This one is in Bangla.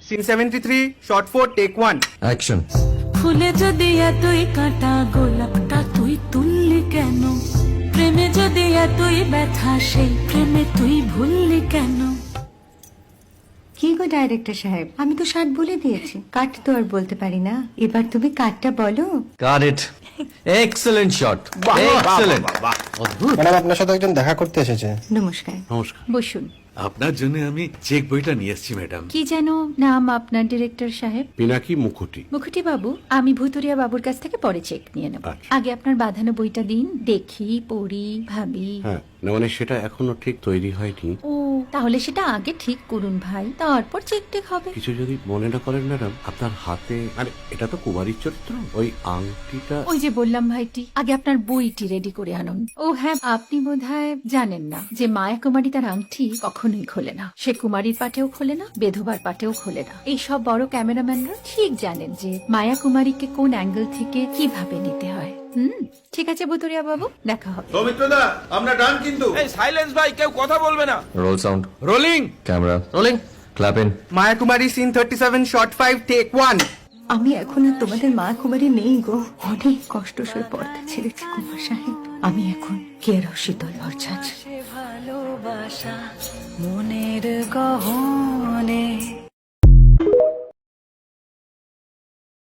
Scene 73, shot 4, take 1. অ্যাকশন। ফুলে যদি এতই কাঁটা গোলাপটা তুই তুললি কেন? প্রেমে যদি এতই ব্যথা সেই প্রেমে তুই ভুললি কেন? কি গো ডাইরেক্টর সাহেব, আমি তো 60 বলে দিয়েছি, কাট তো আর বলতে পারি না, এবার তুমি কাটটা বলো। Got it. Excellent shot, excellent. Madam, আপনার সাথে একজন দেখা করতে এসেছে। নমস্কার, নমস্কার। বসুন। আপনার জন্য আমি চেক বইটা নিয়ে এসেছি ম্যাডাম। কি যেন নাম আপনার ডিরেক্টর সাহেব? পিনাকি মুখোটি। মুখুটি বাবু, আমি ভুতুরিয়া বাবুর কাছ থেকে পরে চেক নিয়ে নেব। আচ্ছা। আগে আপনার বাঁধানো বইটা দিন, দেখি, পড়ি, ভাবি। হ্যাঁ, না মানে সেটা এখনো ঠিক তৈরি হয়নি। ও, তাহলে সেটা আগে ঠিক করুন ভাই, তারপর চেক টেক হবে। কিছু যদি মনে না করেন ম্যাডাম, আপনার হাতে মানে এটা তো কুমারীর চরিত্র, ওই আংটিটা। ওই যে বললাম ভাইটি, আগে আপনার বইটি রেডি করে আনুন। ও হ্যাঁ, আপনি বোধহয় জানেন না যে মায়া কুমারী তার আংটি কখনোই খোলে না। সে কুমারীর পাটেও খোলে না, বেধবার পাটেও খোলে না। এই সব বড় ক্যামেরাম্যানরা ঠিক জানেন যে মায়া কুমারীকে কোন অ্যাঙ্গেল থেকে কিভাবে নিতে হয়। ঠিক আছে ভুতুরিয়া বাবু, দেখা হবে। সৌমিত্রদা, আমরা ডান কিন্তু। এই সাইলেন্স ভাই, কেউ কথা বলবে না। Roll sound, rolling. Camera rolling, clap in. Maya Kumari, scene 37, shot 5, take 1. আমি এখন আর তোমাদের মা কুমারী নেই গো, অনেক কষ্ট সয়ে পর্দা ছেড়েছি কুমার সাহেব। আমি এখন কেরো শীতল ভরছাছ। ভালোবাসা মনের গহনে